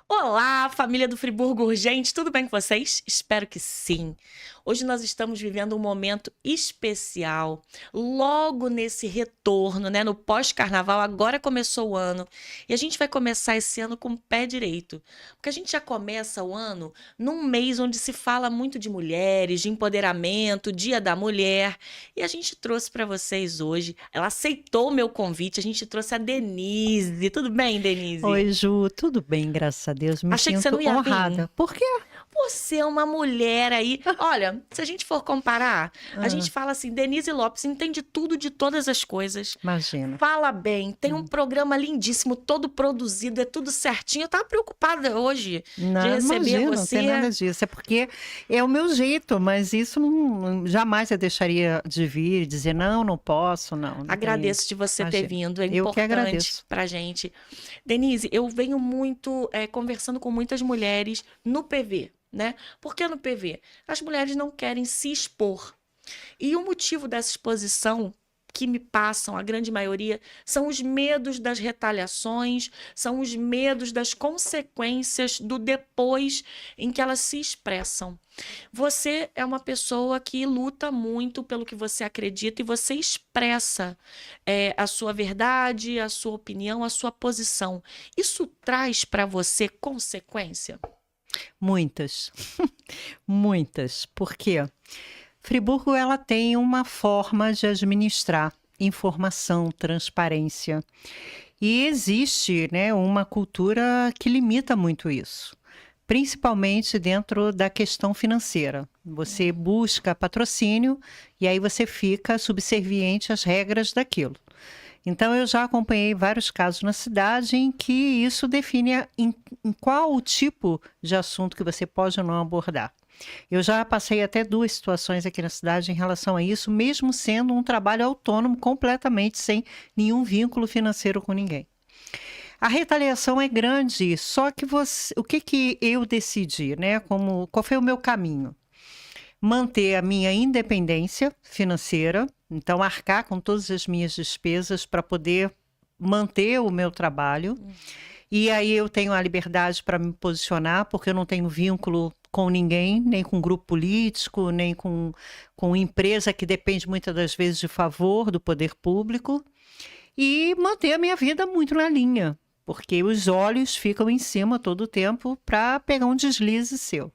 Olá, família do Friburgo Urgente, tudo bem com vocês? Espero que sim. Hoje nós estamos vivendo um momento especial, logo nesse retorno, né, no pós-carnaval, agora começou o ano, e a gente vai começar esse ano com o pé direito, porque a gente já começa o ano num mês onde se fala muito de mulheres, de empoderamento, Dia da Mulher, e a gente trouxe para vocês hoje, ela aceitou o meu convite, a gente trouxe a Denise. Tudo bem, Denise? Oi, Ju, tudo bem, graças a Deus. Me Achei que você sinto não ia vir. honrada. Por quê? Você é uma mulher aí. Olha, se a gente for comparar, a Ah, gente fala assim: Denise Lopes entende tudo de todas as coisas. imagina. Fala bem, tem um Hum. programa lindíssimo, todo produzido, é tudo certinho. Eu tava preocupada hoje de Não, receber imagina, não tem você. nada disso. É porque é o meu jeito, mas isso jamais eu deixaria de vir e dizer não, não posso, não tem Agradeço isso. de você ter Imagina. vindo, é Eu que importante agradeço. pra gente. Denise, eu venho muito conversando com muitas mulheres no PV, né? Por que no PV? As mulheres não querem se expor. E o motivo dessa exposição que me passam, a grande maioria, são os medos das retaliações, são os medos das consequências do depois em que elas se expressam. Você é uma pessoa que luta muito pelo que você acredita e você expressa a sua verdade, a sua opinião, a sua posição. Isso traz para você consequência? Muitas, muitas. Por quê? Friburgo ela tem uma forma de administrar informação, transparência. E existe, né, uma cultura que limita muito isso, principalmente dentro da questão financeira. Você busca patrocínio e aí você fica subserviente às regras daquilo. Então, eu já acompanhei vários casos na cidade em que isso define em qual o tipo de assunto que você pode ou não abordar. Eu já passei até duas situações aqui na cidade em relação a isso, mesmo sendo um trabalho autônomo, completamente sem nenhum vínculo financeiro com ninguém. A retaliação é grande, só que o que que eu decidi, né? Qual foi o meu caminho? Manter a minha independência financeira, então arcar com todas as minhas despesas para poder manter o meu trabalho. E aí eu tenho a liberdade para me posicionar, porque eu não tenho vínculo com ninguém, nem com grupo político, nem com empresa que depende muitas das vezes de favor do poder público. E manter a minha vida muito na linha, porque os olhos ficam em cima todo o tempo para pegar um deslize seu.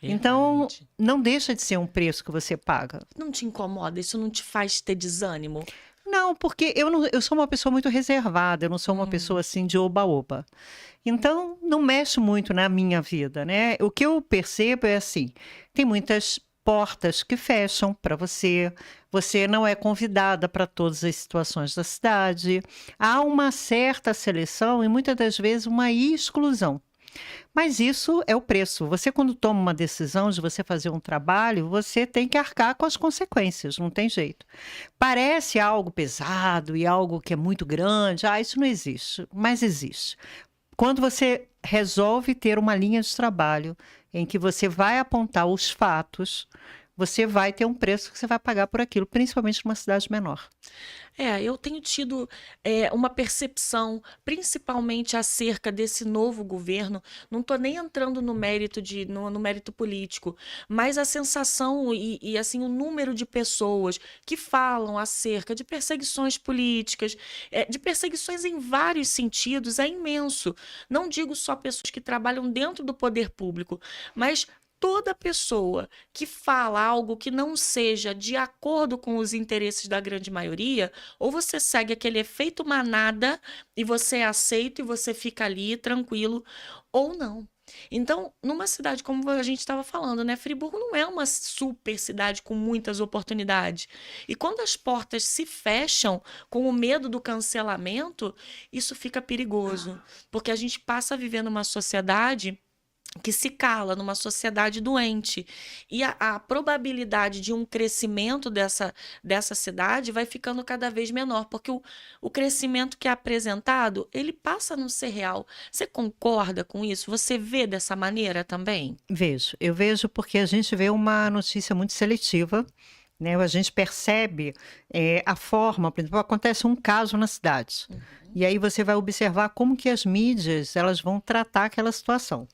Então, Verdade. não deixa de ser um preço que você paga. Não te incomoda? Isso não te faz ter desânimo? Não, porque eu sou uma pessoa muito reservada, eu não sou uma pessoa assim de oba-oba. Então, não mexe muito na minha vida, né? O que eu percebo é assim, tem muitas portas que fecham para você, você não é convidada para todas as situações da cidade, há uma certa seleção e muitas das vezes uma exclusão. Mas isso é o preço. Você, quando toma uma decisão de você fazer um trabalho, você tem que arcar com as consequências, não tem jeito. Parece algo pesado e algo que é muito grande. Ah, isso não existe, mas existe. Quando você resolve ter uma linha de trabalho em que você vai apontar os fatos, você vai ter um preço que você vai pagar por aquilo, principalmente numa cidade menor. Eu tenho tido uma percepção, principalmente acerca desse novo governo. Não estou nem entrando no mérito no mérito político, mas a sensação e assim o número de pessoas que falam acerca de perseguições políticas, de perseguições em vários sentidos, é imenso. Não digo só pessoas que trabalham dentro do poder público, mas toda pessoa que fala algo que não seja de acordo com os interesses da grande maioria, ou você segue aquele efeito manada e você é aceito e você fica ali tranquilo, ou não. Então, numa cidade como a gente estava falando, né? Friburgo não é uma super cidade com muitas oportunidades. E quando as portas se fecham com o medo do cancelamento, isso fica perigoso, porque a gente passa a viver numa sociedade que se cala numa sociedade doente. E a probabilidade de um crescimento dessa cidade vai ficando cada vez menor, porque o crescimento que é apresentado, ele passa a não ser real. Você concorda com isso? Você vê dessa maneira também? Eu vejo porque a gente vê uma notícia muito seletiva né? A gente percebe a forma, por exemplo, acontece um caso na cidade. E aí você vai observar como que as mídias elas vão tratar aquela situação.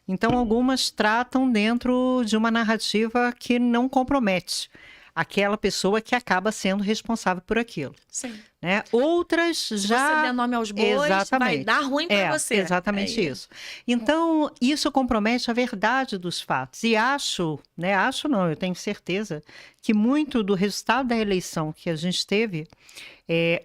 Então, algumas tratam dentro de uma narrativa que não compromete aquela pessoa que acaba sendo responsável por aquilo, Sim. né? Outras Se já... você der nome aos bois, vai Exatamente. dar ruim para você. Exatamente isso. Então, isso compromete a verdade dos fatos. E acho, né? Acho não, eu tenho certeza que muito do resultado da eleição que a gente teve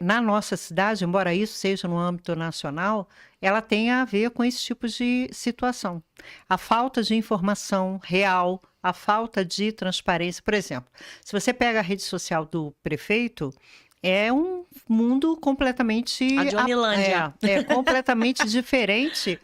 na nossa cidade, embora isso seja no âmbito nacional, ela tem a ver com esse tipo de situação. A falta de informação real, a falta de transparência. Por exemplo, se você pega a rede social do prefeito, é um mundo completamente... A Johnilândia. completamente diferente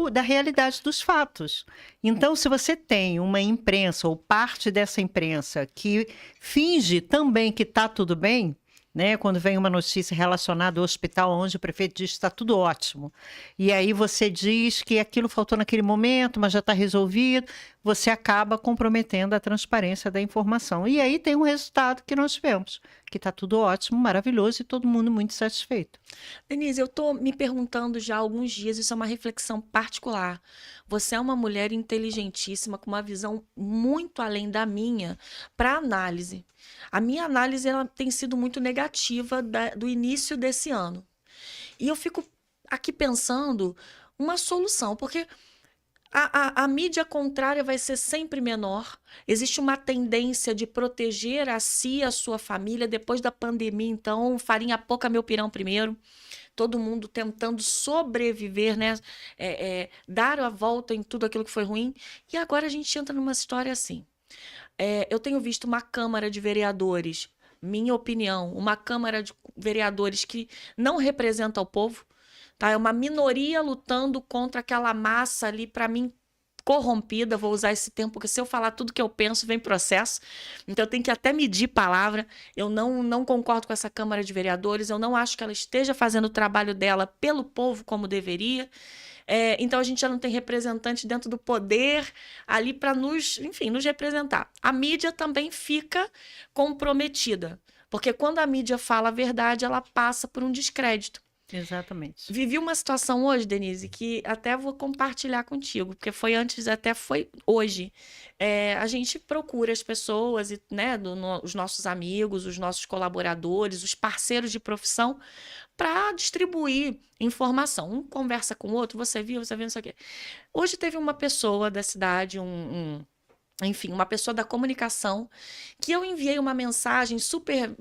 da realidade dos fatos. Então, se você tem uma imprensa ou parte dessa imprensa que finge também que está tudo bem, né? Quando vem uma notícia relacionada ao hospital onde o prefeito diz que está tudo ótimo, e aí você diz que aquilo faltou naquele momento, mas já está resolvido, você acaba comprometendo a transparência da informação. E aí tem um resultado que nós tivemos, que está tudo ótimo, maravilhoso e todo mundo muito satisfeito. Denise, eu estou me perguntando já há alguns dias, isso é uma reflexão particular. Você é uma mulher inteligentíssima, com uma visão muito além da minha para análise. A minha análise ela tem sido muito negativa do início desse ano. E eu fico aqui pensando uma solução, porque a mídia contrária vai ser sempre menor. Existe uma tendência de proteger a si e a sua família. Depois da pandemia, então, farinha pouca, meu pirão primeiro. Todo mundo tentando sobreviver, né? Dar a volta em tudo aquilo que foi ruim. E agora a gente entra numa história assim. Eu tenho visto uma Câmara de Vereadores, minha opinião, uma Câmara de Vereadores que não representa o povo, tá? É uma minoria lutando contra aquela massa ali, para mim, corrompida. Vou usar esse termo, porque se eu falar tudo que eu penso, vem processo. Então eu tenho que até medir palavra. Eu não concordo com essa Câmara de Vereadores, eu não acho que ela esteja fazendo o trabalho dela pelo povo como deveria. Então a gente já não tem representante dentro do poder ali para nos representar. A mídia também fica comprometida, porque quando a mídia fala a verdade, ela passa por um descrédito. Exatamente. Vivi uma situação hoje, Denise, que até vou compartilhar contigo, porque foi antes, até foi hoje. A gente procura as pessoas, né, os nossos amigos, os nossos colaboradores, os parceiros de profissão, para distribuir informação. Um conversa com o outro, você viu, não sei o quê. Hoje teve uma pessoa da cidade, enfim, uma pessoa da comunicação, que eu enviei uma mensagem super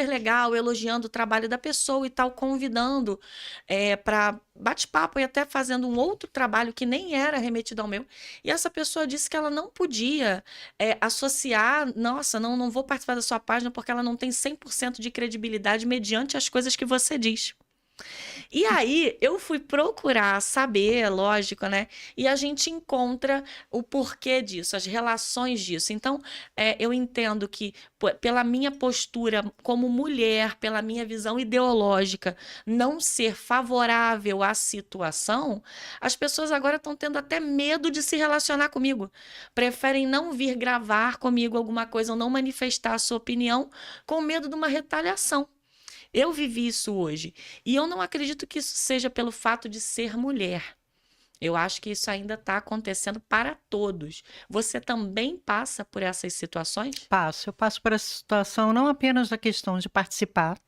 legal, elogiando o trabalho da pessoa e tal, convidando para bate-papo e até fazendo um outro trabalho que nem era remetido ao meu. E essa pessoa disse que ela não podia associar, nossa, não vou participar da sua página porque ela não tem 100% de credibilidade mediante as coisas que você diz. E aí, eu fui procurar saber, lógico, né? E a gente encontra o porquê disso, as relações disso. Então, eu entendo que, pela minha postura como mulher, pela minha visão ideológica, não ser favorável à situação, as pessoas agora estão tendo até medo de se relacionar comigo. Preferem não vir gravar comigo alguma coisa ou não manifestar a sua opinião com medo de uma retaliação. Eu vivi isso hoje. E eu não acredito que isso seja pelo fato de ser mulher. Eu acho que isso ainda está acontecendo para todos. Você também passa por essas situações? Eu passo por essa situação não apenas da questão de participar.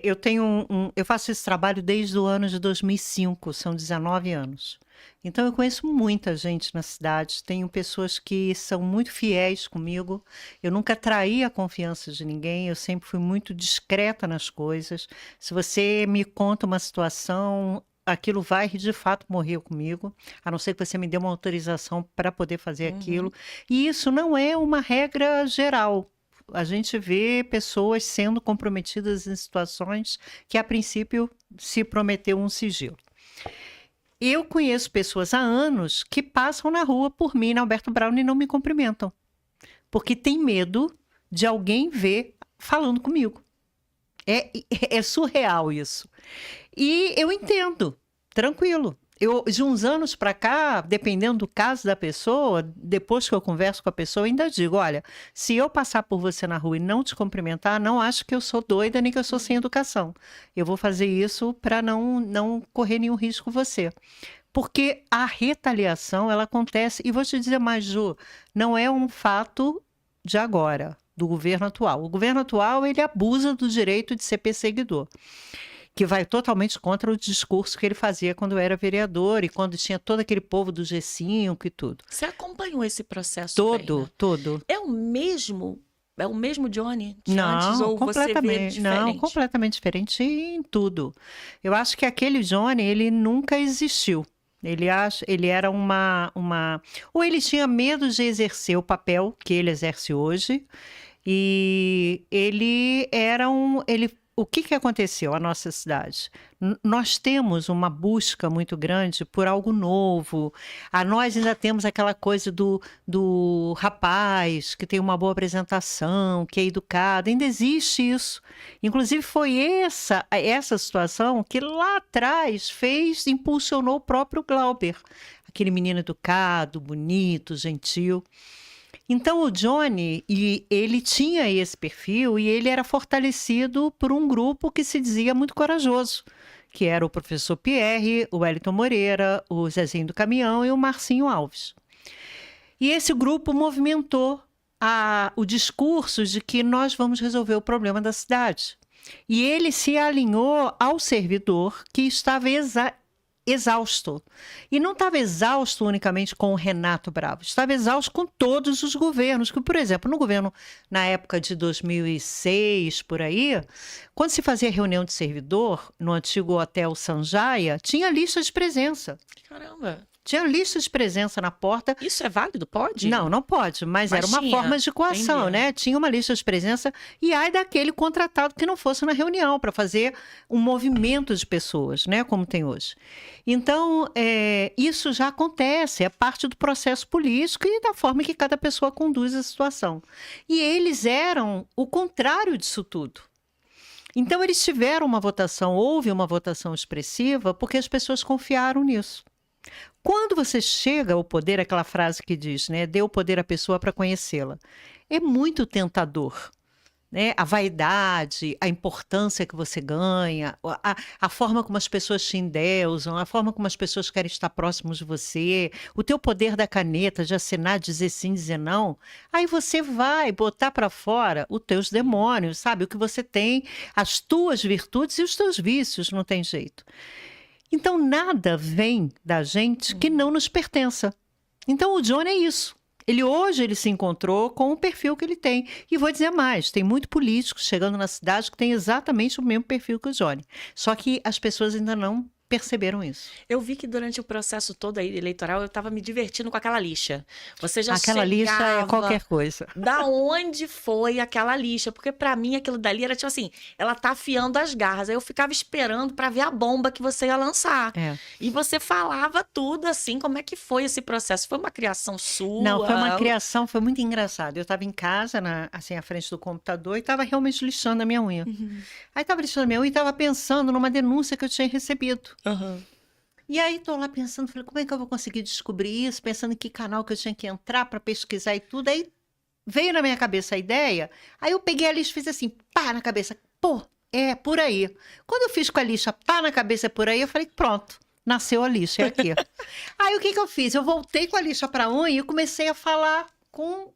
Eu faço esse trabalho desde o ano de 2005, são 19 anos. Então eu conheço muita gente na cidade, tenho pessoas que são muito fiéis comigo, eu nunca traí a confiança de ninguém, eu sempre fui muito discreta nas coisas. Se você me conta uma situação, aquilo vai de fato morrer comigo, a não ser que você me dê uma autorização para poder fazer aquilo. E isso não é uma regra geral. A gente vê pessoas sendo comprometidas em situações que, a princípio, se prometeu um sigilo. Eu conheço pessoas há anos que passam na rua por mim, na Alberto Brown, e não me cumprimentam, porque tem medo de alguém ver falando comigo. É surreal isso. E eu entendo, tranquilo. De uns anos para cá, dependendo do caso da pessoa, depois que eu converso com a pessoa, eu ainda digo, olha, se eu passar por você na rua e não te cumprimentar, não acho que eu sou doida nem que eu sou sem educação. Eu vou fazer isso para não correr nenhum risco com você. Porque a retaliação, ela acontece, e vou te dizer mais, Ju, não é um fato de agora, do governo atual. O governo atual, ele abusa do direito de ser perseguidor, que vai totalmente contra o discurso que ele fazia quando era vereador e quando tinha todo aquele povo do G5 e tudo. Você acompanhou esse processo bem, Todo, né? todo. É o mesmo Johnny de antes, Não, ou você vê completamente, não, diferente? completamente diferente em tudo. Eu acho que aquele Johnny, ele nunca existiu. Ele era ou ele tinha medo de exercer o papel que ele exerce hoje, e ele era o que que aconteceu à nossa cidade? Nós temos uma busca muito grande por algo novo. Nós ainda temos aquela coisa do rapaz que tem uma boa apresentação, que é educado. Ainda existe isso. Inclusive, foi essa situação que lá atrás impulsionou o próprio Glauber. Aquele menino educado, bonito, gentil. Então, o Johnny, ele tinha esse perfil e ele era fortalecido por um grupo que se dizia muito corajoso, que era o professor Pierre, o Wellington Moreira, o Zezinho do Caminhão e o Marcinho Alves. E esse grupo movimentou o discurso de que nós vamos resolver o problema da cidade. E ele se alinhou ao servidor que estava exausto. E não estava exausto unicamente com o Renato Bravo, estava exausto com todos os governos, que, por exemplo, no governo, na época de 2006, por aí, quando se fazia reunião de servidor, no antigo Hotel Sanjaya, tinha lista de presença. Caramba. Tinha lista de presença na porta. Isso é válido? Pode? Não, não pode, mas era uma tinha. forma de coação, Entendi. né? Tinha uma lista de presença e ai daquele contratado que não fosse na reunião para fazer um movimento de pessoas, né? Como tem hoje. Então, isso já acontece, é parte do processo político e da forma que cada pessoa conduz a situação. E eles eram o contrário disso tudo. Então, eles tiveram houve uma votação expressiva porque as pessoas confiaram nisso. Quando você chega ao poder, aquela frase que diz, né, dê o poder à pessoa para conhecê-la, é muito tentador, né? A vaidade, a importância que você ganha, a forma como as pessoas te endeusam, a forma como as pessoas querem estar próximos de você, o teu poder da caneta de assinar, dizer sim, dizer não, aí você vai botar para fora os teus demônios, sabe? O que você tem, as tuas virtudes e os teus vícios, não tem jeito. Então, nada vem da gente que não nos pertença. Então, o Johnny é isso. Hoje ele se encontrou com o perfil que ele tem. E vou dizer mais, tem muito político chegando na cidade que tem exatamente o mesmo perfil que o Johnny. Só que as pessoas ainda não perceberam isso. Eu vi que durante o processo todo aí eleitoral eu estava me divertindo com aquela lixa. Você já Aquela lixa é qualquer coisa. Da onde foi aquela lixa? Porque pra mim aquilo dali era tipo assim, ela tá afiando as garras. Aí eu ficava esperando pra ver a bomba que você ia lançar. É. E você falava tudo assim, como é que foi esse processo? Foi uma criação sua? Não, foi uma criação, foi muito engraçado. Eu estava em casa, assim, à frente do computador, e estava realmente lixando a minha unha. Aí estava lixando a minha unha e estava pensando numa denúncia que eu tinha recebido. Uhum. E aí tô lá pensando, falei, como é que eu vou conseguir descobrir isso? Pensando em que canal que eu tinha que entrar para pesquisar e tudo. Aí veio na minha cabeça a ideia, aí eu peguei a lixa e fiz assim, pá na cabeça. Pô, é por aí. Quando eu fiz com a lixa, pá na cabeça, é por aí, eu falei, pronto, nasceu a lixa, é aqui. Aí o que eu fiz? Eu voltei com a lixa para a unha e eu comecei a falar com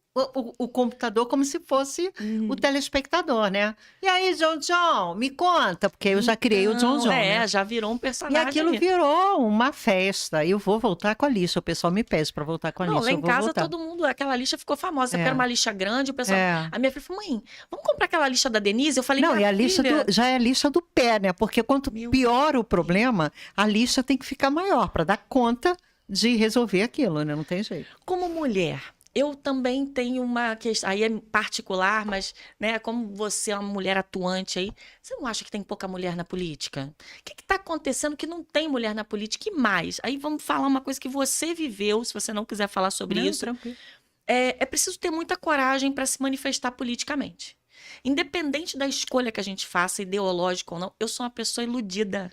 o computador como se fosse o telespectador, né? E aí, John, me conta, porque eu já criei o John, né? Já virou um E personagem. aquilo virou uma festa. Eu vou voltar com a lixa. O pessoal me pede para voltar com a lixa. Não, lá em eu vou casa voltar. todo mundo, aquela lixa ficou famosa. Eu quero uma lixa grande, o pessoal. É. A minha filha falou, mãe, vamos comprar aquela lixa da Denise? Eu falei, Não, e minha a lixa filha... já é a lixa do pé, né? Porque quanto Meu pior o problema, a lixa tem que ficar maior para dar conta de resolver aquilo, né? Não tem jeito. Como mulher, eu também tenho uma questão, aí é particular, mas, né, como você é uma mulher atuante aí, você não acha que tem pouca mulher na política? O que está acontecendo que não tem mulher na política? E mais? Aí vamos falar uma coisa que você viveu, se você não quiser falar sobre isso. Tranquilo. É preciso ter muita coragem para se manifestar politicamente. Independente da escolha que a gente faça, ideológica ou não, eu sou uma pessoa iludida.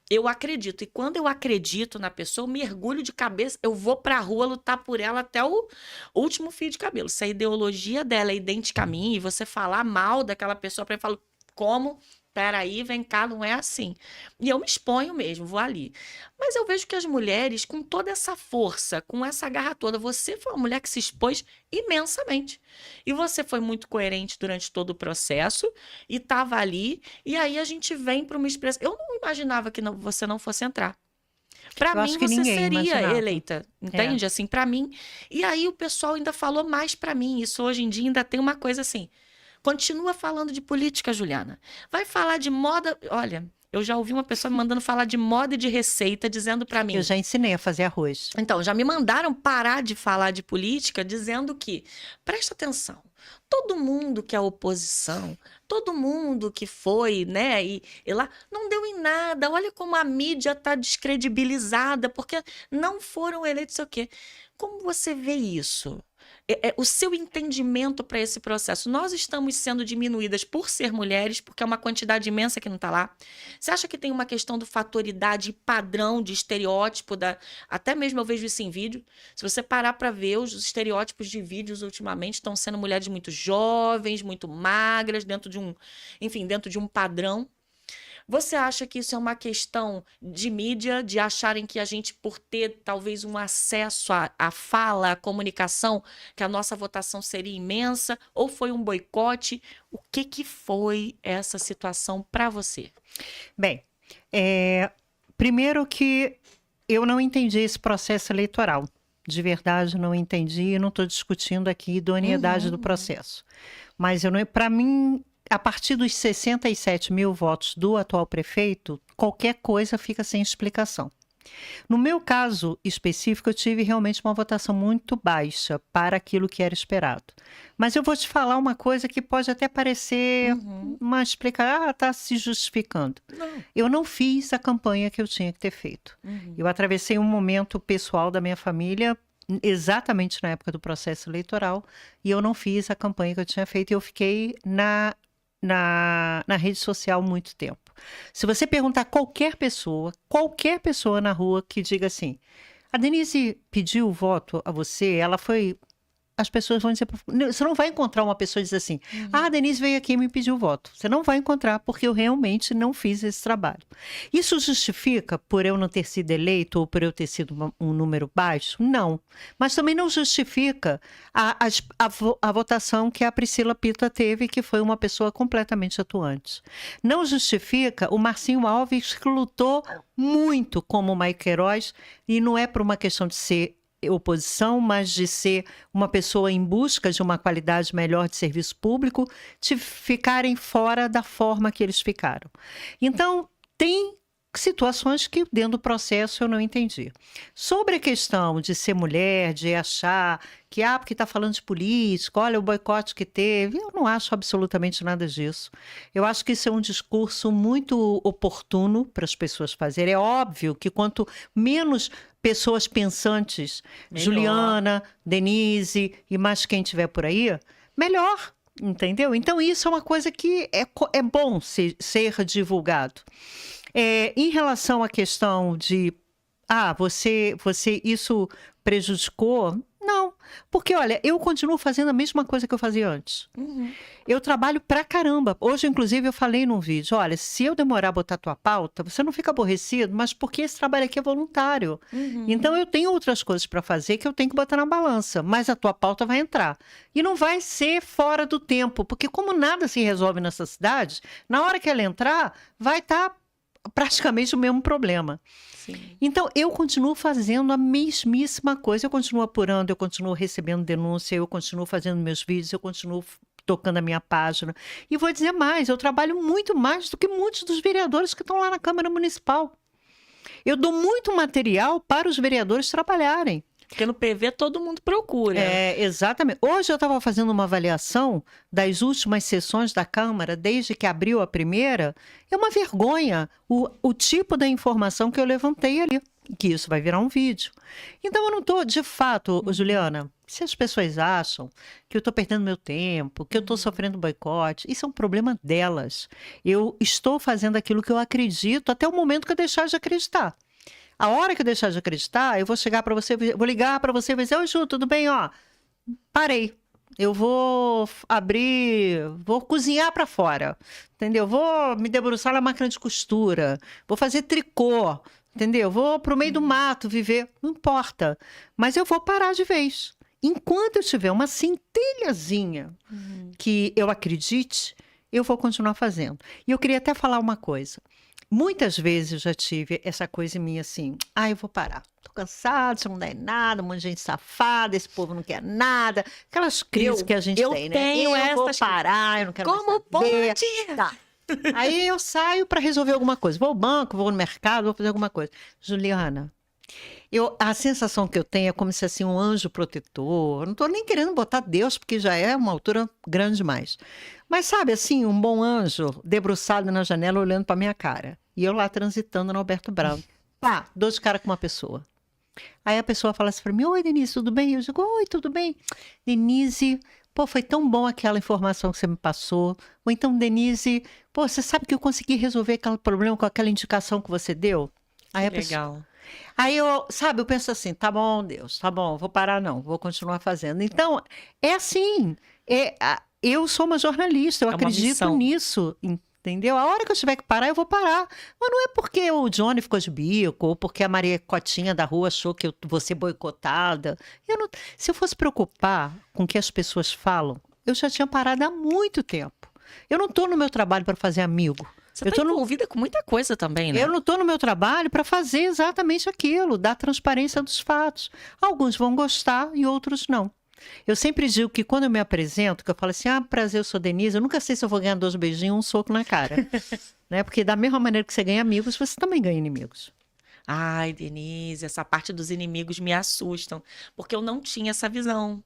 Eu acredito. E quando eu acredito na pessoa, eu mergulho de cabeça, eu vou pra rua lutar por ela até o último fio de cabelo. Se a ideologia dela é idêntica a mim e você falar mal daquela pessoa para mim, eu falo, como? Peraí, vem cá, não é assim. E eu me exponho mesmo, vou ali. Mas eu vejo que as mulheres, com toda essa força, com essa garra toda, você foi uma mulher que se expôs imensamente. E você foi muito coerente durante todo o processo e estava ali. E aí a gente vem para uma expressão. Eu não imaginava que você não fosse entrar. Para Eu acho mim, que você ninguém seria imaginava. eleita, É. entende? Assim, para mim. E aí o pessoal ainda falou mais para mim. Isso hoje em dia ainda tem uma coisa assim. Continua falando de política, Juliana. Vai falar de moda. Olha, eu já ouvi uma pessoa me mandando falar de moda e de receita, dizendo para Eu mim. já ensinei a fazer arroz. Então, já me mandaram parar de falar de política, dizendo que, presta atenção, todo mundo que é oposição, todo mundo que foi, né, e lá, não deu em nada. Olha como a mídia está descredibilizada, porque não foram eleitos, sei o quê. Como você vê isso? O seu entendimento para esse processo. Nós estamos sendo diminuídas por ser mulheres, porque é uma quantidade imensa que não está lá. Você acha que tem uma questão do fator idade e padrão de estereótipo? Até mesmo eu vejo isso em vídeo. Se você parar para ver, os estereótipos de vídeos ultimamente estão sendo mulheres muito jovens, muito magras, enfim, dentro de um padrão. Você acha que isso é uma questão de mídia, de acharem que a gente, por ter talvez um acesso à fala, à comunicação, que a nossa votação seria imensa, ou foi um boicote? O que foi essa situação para você? Bem, primeiro que eu não entendi esse processo eleitoral. De verdade, não entendi e não estou discutindo aqui a idoneidade do processo. Mas para mim, a partir dos 67 mil votos do atual prefeito, qualquer coisa fica sem explicação. No meu caso específico, eu tive realmente uma votação muito baixa para aquilo que era esperado. Mas eu vou te falar uma coisa que pode até parecer uma explicação, está se justificando. Não. Eu não fiz a campanha que eu tinha que ter feito. Eu atravessei um momento pessoal da minha família exatamente na época do processo eleitoral e eu não fiz a campanha que eu tinha feito e eu fiquei na rede social muito tempo. Se você perguntar a qualquer pessoa na rua que diga assim, a Denise pediu o voto a você, ela foi... As pessoas vão dizer... Você não vai encontrar uma pessoa que diz assim, a Denise veio aqui e me pediu o voto. Você não vai encontrar, porque eu realmente não fiz esse trabalho. Isso justifica por eu não ter sido eleito ou por eu ter sido um número baixo? Não. Mas também não justifica a votação que a Priscila Pita teve, que foi uma pessoa completamente atuante. Não justifica o Marcinho Alves, que lutou muito como o Mike Queiroz, e não é por uma questão de ser oposição, mas de ser uma pessoa em busca de uma qualidade melhor de serviço público, de ficarem fora da forma que eles ficaram. Então, tem situações que dentro do processo eu não entendi. Sobre a questão de ser mulher, de achar que, porque está falando de política, olha o boicote que teve, eu não acho absolutamente nada disso. Eu acho que isso é um discurso muito oportuno para as pessoas fazerem. É óbvio que quanto menos pessoas pensantes, Melhor. Juliana, Denise e mais quem tiver por aí, melhor, entendeu? Então isso é uma coisa que é bom ser divulgado. Em relação à questão de, você isso prejudicou? Não, porque olha, eu continuo fazendo a mesma coisa que eu fazia antes. Eu trabalho pra caramba. Hoje, inclusive, eu falei num vídeo, olha, se eu demorar a botar a tua pauta, você não fica aborrecido, mas porque esse trabalho aqui é voluntário. Então, eu tenho outras coisas para fazer que eu tenho que botar na balança, mas a tua pauta vai entrar. E não vai ser fora do tempo, porque como nada se resolve nessa cidade, na hora que ela entrar, vai estar praticamente o mesmo problema. Sim. Então, eu continuo fazendo a mesmíssima coisa, eu continuo apurando, eu continuo recebendo denúncia, eu continuo fazendo meus vídeos, eu continuo tocando a minha página. E vou dizer mais, eu trabalho muito mais do que muitos dos vereadores que estão lá na Câmara Municipal. Eu dou muito material para os vereadores trabalharem. Porque no PV todo mundo procura. Exatamente. Hoje eu estava fazendo uma avaliação das últimas sessões da Câmara, desde que abriu a primeira. É uma vergonha o tipo da informação que eu levantei ali, que isso vai virar um vídeo. Então eu não estou, de fato, Juliana, Se as pessoas acham que eu estou perdendo meu tempo, que eu estou sofrendo boicote, isso é um problema delas. Eu estou fazendo aquilo que eu acredito até o momento que eu deixar de acreditar. A hora que eu deixar de acreditar, eu vou chegar para você, vou ligar para você e vou dizer: oi, Ju, tudo bem? Ó, parei. Eu vou abrir, vou cozinhar para fora, entendeu? Vou me debruçar na máquina de costura, vou fazer tricô, entendeu? Vou para o meio do mato viver, não importa. Mas eu vou parar de vez. Enquanto eu tiver uma centelhazinha que eu acredite, eu vou continuar fazendo. E eu queria até falar uma coisa. Muitas vezes eu já tive essa coisa em mim assim: eu vou parar. Tô cansado, isso não dá em nada, um monte de gente safada, esse povo não quer nada. Aquelas crises que a gente tem, né? tenho Eu vou essas- parar, eu não quero Como mais saber. pode? Tá. Aí eu saio para resolver alguma coisa. Vou ao banco, vou no mercado, vou fazer alguma coisa. Juliana, a sensação que eu tenho é como se assim um anjo protetor. Eu não estou nem querendo botar Deus, porque já é uma altura grande demais. Mas sabe assim, um bom anjo debruçado na janela olhando para minha cara. E eu lá transitando no Alberto Brown. Pá, dou de cara com uma pessoa. Aí a pessoa fala assim para mim: oi, Denise, tudo bem? Eu digo: oi, tudo bem? Denise, pô, foi tão bom aquela informação que você me passou. Ou então, Denise, pô, você sabe que eu consegui resolver aquele problema com aquela indicação que você deu? Aí a pessoa... Legal. Aí eu penso assim: tá bom, Deus, tá bom, vou parar não, vou continuar fazendo. Então, é assim, eu sou uma jornalista, eu É uma acredito missão. nisso, entendeu? A hora que eu tiver que parar, eu vou parar. Mas não é porque o Johnny ficou de bico, ou porque a Maria Cotinha da rua achou que eu vou ser boicotada. Se eu fosse preocupar com o que as pessoas falam, eu já tinha parado há muito tempo. Eu não estou no meu trabalho para fazer amigo. Você Eu está tô no envolvida com muita coisa também, né? Eu não estou no meu trabalho para fazer exatamente aquilo, dar transparência dos fatos. Alguns vão gostar e outros não. Eu sempre digo que quando eu me apresento, que eu falo assim: prazer, eu sou Denise, eu nunca sei se eu vou ganhar 2 beijinhos ou um soco na cara. Né? Porque da mesma maneira que você ganha amigos, você também ganha inimigos. Ai, Denise, essa parte dos inimigos me assustam, porque eu não tinha essa visão.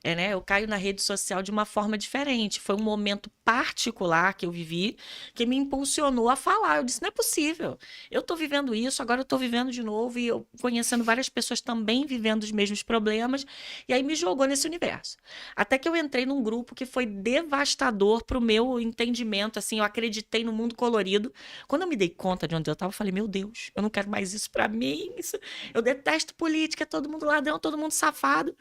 Né? Eu caio na rede social de uma forma diferente. Foi um momento particular que eu vivi que me impulsionou a falar. Eu disse: não é possível. Eu estou vivendo isso, agora eu estou vivendo de novo e eu conhecendo várias pessoas também vivendo os mesmos problemas. E aí me jogou nesse universo. Até que eu entrei num grupo que foi devastador para o meu entendimento. Assim, eu acreditei no mundo colorido. Quando eu me dei conta de onde eu estava, eu falei: meu Deus, eu não quero mais isso para mim. Eu detesto política, é todo mundo ladrão, todo mundo safado.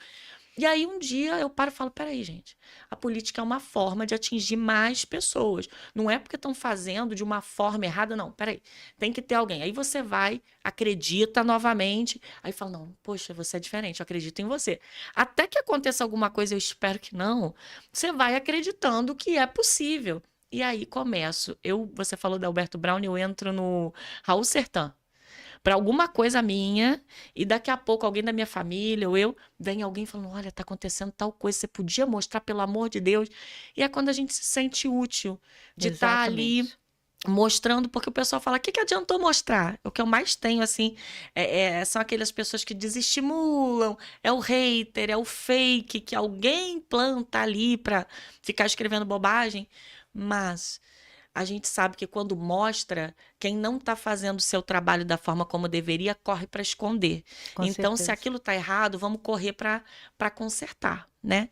E aí um dia eu paro e falo: peraí, gente, a política é uma forma de atingir mais pessoas. Não é porque estão fazendo de uma forma errada, não. Peraí, tem que ter alguém. Aí você vai, acredita novamente, aí fala: não, poxa, você é diferente, eu acredito em você. Até que aconteça alguma coisa, eu espero que não, você vai acreditando que é possível. E aí começo. Você falou da Alberto Brown, eu entro no Raul Sertã para alguma coisa minha, e daqui a pouco alguém da minha família ou eu, vem alguém falando: olha, tá acontecendo tal coisa, você podia mostrar, pelo amor de Deus. E é quando a gente se sente útil de estar ali Exatamente. mostrando, porque o pessoal fala: o que adiantou mostrar? O que eu mais tenho, assim, são aquelas pessoas que desestimulam, é o hater, é o fake, que alguém planta ali para ficar escrevendo bobagem, mas a gente sabe que quando mostra, quem não está fazendo o seu trabalho da forma como deveria, corre para esconder. Com Então, se certeza. aquilo está errado, vamos correr para consertar, né?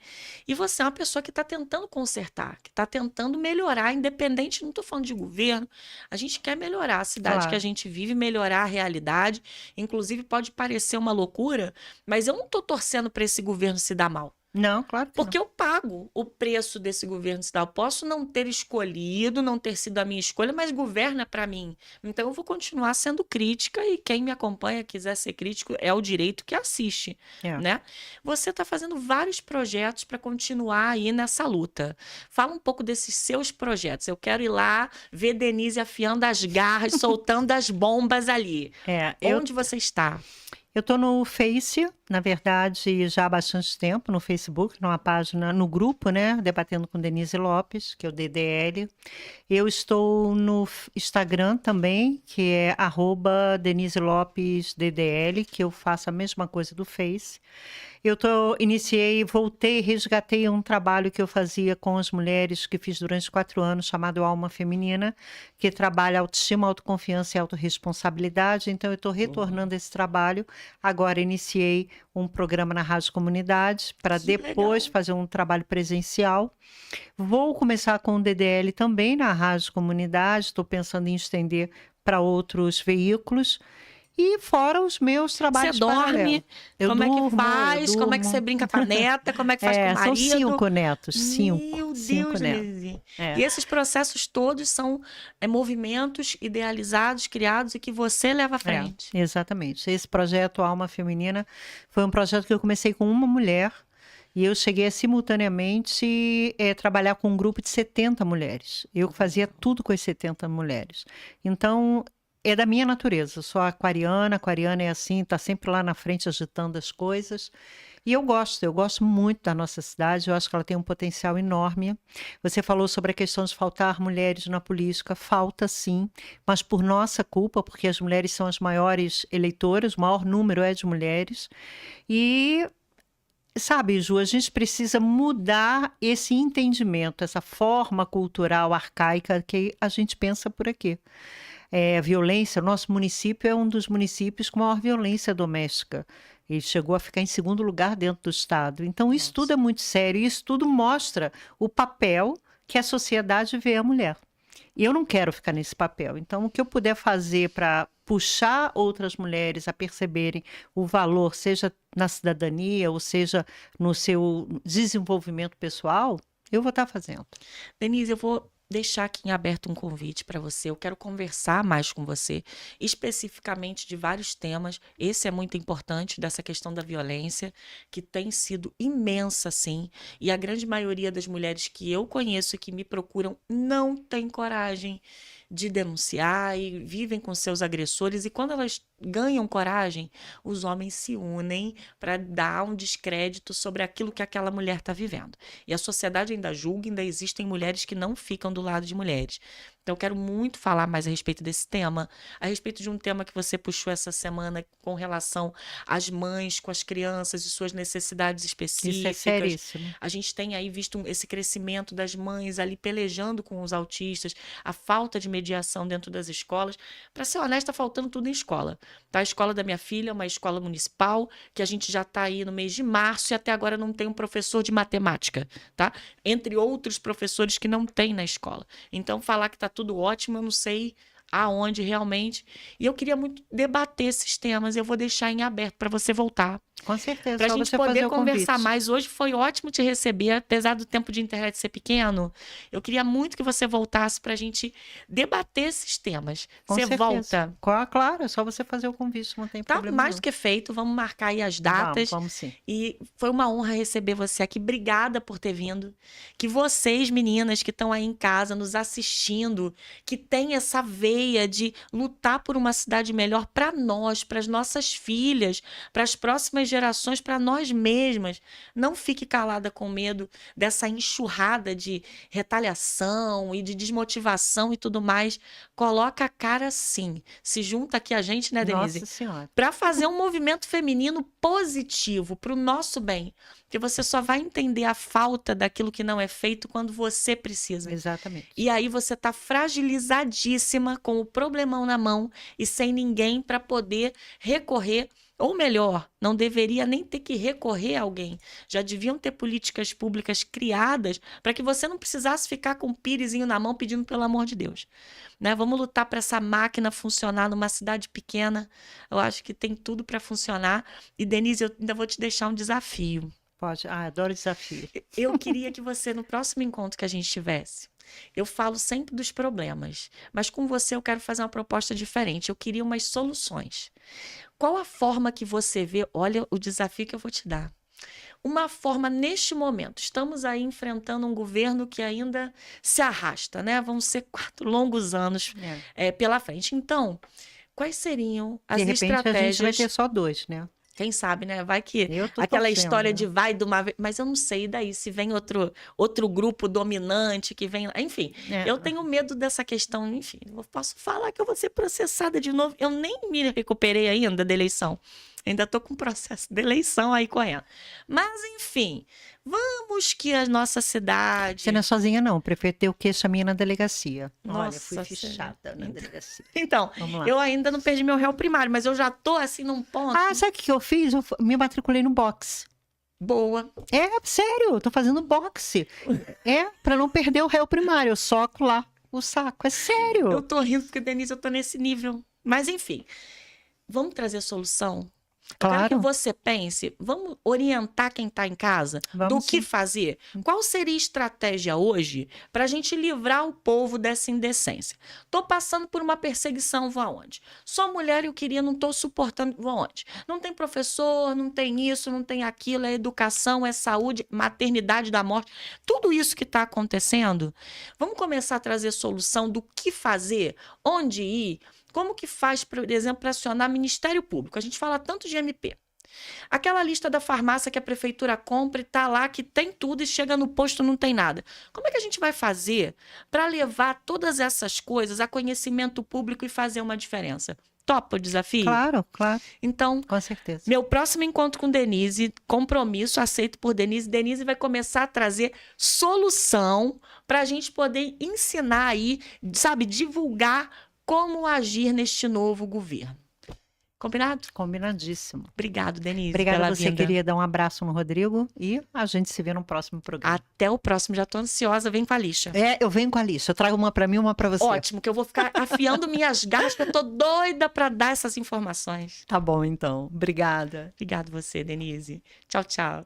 E você é uma pessoa que está tentando consertar, que está tentando melhorar, independente, não estou falando de governo, a gente quer melhorar a cidade que a Claro. gente vive, melhorar a realidade. Inclusive, pode parecer uma loucura, mas eu não estou torcendo para esse governo se dar mal. Não, claro que não. Porque eu pago o preço desse governo estadual. Posso não ter escolhido, não ter sido a minha escolha, mas governa para mim. Então eu vou continuar sendo crítica e quem me acompanha, quiser ser crítico, é o direito que assiste, É. né? Você está fazendo vários projetos para continuar aí nessa luta. Fala um pouco desses seus projetos. Eu quero ir lá ver Denise afiando as garras, soltando as bombas ali. Eu Onde você está? estou no Face, na verdade, já há bastante tempo, no Facebook, numa página, no grupo, né, Debatendo com Denise Lopes, que é o DDL. Eu estou no Instagram também, que é @DeniseLopesDDL, que eu faço a mesma coisa do Face. Voltei, resgatei um trabalho que eu fazia com as mulheres, que fiz durante 4 anos, chamado Alma Feminina, que trabalha autoestima, autoconfiança e autorresponsabilidade. Então, eu estou retornando esse trabalho. Agora, iniciei um programa na Rádio Comunidade para Que depois legal. fazer um trabalho presencial. Vou começar com o DDL também na Rádio Comunidade, estou pensando em estender para outros veículos. E fora os meus Você trabalhos paralelos. dorme? Eu Como é que durmo, eu faz? Como é que você durmo. brinca com a neta? Como é que faz com o São marido? 5 netos, 5, Meu 5 Deus, netos. Denise. É, E esses processos todos são movimentos idealizados, criados e que você leva à é, frente. exatamente. Esse projeto Alma Feminina foi um projeto que eu comecei com uma mulher e eu cheguei a simultaneamente trabalhar com um grupo de 70 mulheres. Eu fazia tudo com as 70 mulheres. Então, é da minha natureza. Eu sou aquariana é assim, está sempre lá na frente agitando as coisas. E eu gosto muito da nossa cidade, eu acho que ela tem um potencial enorme. Você falou sobre a questão de faltar mulheres na política, falta sim, mas por nossa culpa, porque as mulheres são as maiores eleitoras, o maior número é de mulheres. E, sabe, Ju, a gente precisa mudar esse entendimento, essa forma cultural arcaica que a gente pensa por aqui. Violência, nosso município é um dos municípios com maior violência doméstica. Ele chegou a ficar em segundo lugar dentro do estado. Então, isso tudo Nossa. é muito sério e isso tudo mostra o papel que a sociedade vê a mulher. E eu não quero ficar nesse papel. Então, o que eu puder fazer para puxar outras mulheres a perceberem o valor, seja na cidadania ou seja no seu desenvolvimento pessoal, eu vou estar fazendo. Denise, eu vou deixar aqui em aberto um convite para você. Eu quero conversar mais com você, especificamente de vários temas. Esse é muito importante, dessa questão da violência, que tem sido imensa, sim. E a grande maioria das mulheres que eu conheço e que me procuram não tem coragem de denunciar e vivem com seus agressores. E quando elas ganham coragem, os homens se unem para dar um descrédito sobre aquilo que aquela mulher está vivendo. E a sociedade ainda julga, ainda existem mulheres que não ficam do lado de mulheres. Então, eu quero muito falar mais a respeito desse tema, a respeito de um tema que você puxou essa semana com relação às mães, com as crianças e suas necessidades Isso é específicas. seríssimo. A gente tem aí visto esse crescimento das mães ali pelejando com os autistas, a falta de mediação dentro das escolas. Para ser honesta, faltando tudo em escola. Tá? A escola da minha filha é uma escola municipal, que a gente já está aí no mês de março e até agora não tem um professor de matemática, tá? Entre outros professores que não tem na escola. Então, falar que está tudo ótimo, eu não sei aonde realmente. E eu queria muito debater esses temas. Eu vou deixar em aberto para você voltar, Com certeza, para a só gente você fazer poder o conversar convite. mais. Hoje foi ótimo te receber, apesar do tempo de internet ser pequeno. Eu queria muito que você voltasse para a gente debater esses temas. Com Você certeza. volta, Claro, é só você fazer o convite, não tem tá? problema Mais nenhum. do que feito. Vamos marcar aí as Vamos, datas. vamos sim. E foi uma honra receber você aqui. Obrigada por ter vindo. Que vocês, meninas que estão aí em casa nos assistindo, que têm essa veia de lutar por uma cidade melhor para nós, para as nossas filhas, para as próximas gerações, para nós mesmas. Não fique calada com medo dessa enxurrada de retaliação e de desmotivação e tudo mais. Coloca a cara sim. Se junta aqui a gente, né, Denise? Nossa Senhora. Para fazer um movimento feminino positivo para o nosso bem. Porque você só vai entender a falta daquilo que não é feito quando você precisa. Exatamente. E aí você tá fragilizadíssima com o problemão na mão e sem ninguém para poder recorrer. Ou melhor, não deveria nem ter que recorrer a alguém. Já deviam ter políticas públicas criadas para que você não precisasse ficar com um pirezinho na mão pedindo pelo amor de Deus. Né? Vamos lutar para essa máquina funcionar numa cidade pequena. Eu acho que tem tudo para funcionar. E, Denise, eu ainda vou te deixar um desafio. Pode. Adoro desafio. Eu queria que você, no próximo encontro que a gente tivesse, eu falo sempre dos problemas, mas com você eu quero fazer uma proposta diferente. Eu queria umas soluções. Qual a forma que você vê? Olha o desafio que eu vou te dar. Uma forma neste momento. Estamos aí enfrentando um governo que ainda se arrasta, né? Vão ser 4 longos anos pela frente. Então, quais seriam as De repente a gente vai estratégias? ter só 2, né? Quem sabe, né? Vai que Eu tô aquela torcendo, história né? de vai de uma vez. Mas eu não sei, e daí? Se vem outro grupo dominante que vem. Enfim, eu tenho medo dessa questão. Enfim, eu posso falar que eu vou ser processada de novo. Eu nem me recuperei ainda da eleição. Ainda tô com o processo de eleição aí correndo. Mas, enfim, vamos que a nossa Você cidade. não é sozinha, não. O prefeito deu queixa minha na delegacia. Olha, fui Nossa fichada na Senhora. delegacia. Então, Vamos lá. eu ainda não perdi meu réu primário, mas eu já tô assim num ponto. Ah, sabe o que eu fiz? Eu me matriculei no boxe. Boa. É, sério, eu tô fazendo boxe. É, pra não perder o réu primário. Eu soco lá o saco. É sério. Eu tô rindo porque, Denise, eu tô nesse nível. Mas, enfim, vamos trazer solução? Eu quero que Claro. você pense, vamos orientar quem está em casa do Vamos que sim. fazer? Qual seria a estratégia hoje para a gente livrar o povo dessa indecência? Estou passando por uma perseguição, vou aonde? Sou mulher e eu queria, não estou suportando, vou aonde? Não tem professor, não tem isso, não tem aquilo, é educação, é saúde, maternidade da morte. Tudo isso que está acontecendo, vamos começar a trazer solução do que fazer, onde ir. Como que faz, por exemplo, para acionar Ministério Público? A gente fala tanto de MP. Aquela lista da farmácia que a prefeitura compra e tá lá que tem tudo e chega no posto não tem nada. Como é que a gente vai fazer para levar todas essas coisas a conhecimento público e fazer uma diferença? Topa o desafio? Claro, claro, Então, com certeza. meu próximo encontro com Denise, compromisso aceito por Denise. Denise vai começar a trazer solução para a gente poder ensinar aí, sabe, divulgar como agir neste novo governo. Combinado? Combinadíssimo. Obrigado, Denise, Obrigada pela a você, vinda. queria dar um abraço no Rodrigo e a gente se vê no próximo programa. Até o próximo. Já tô ansiosa. Vem com a lixa. É, eu venho com a lista. Eu trago uma pra mim, uma pra você. Ótimo, que eu vou ficar afiando minhas garras, que eu tô doida para dar essas informações. Tá bom, então. Obrigada. Obrigado você, Denise. Tchau, tchau.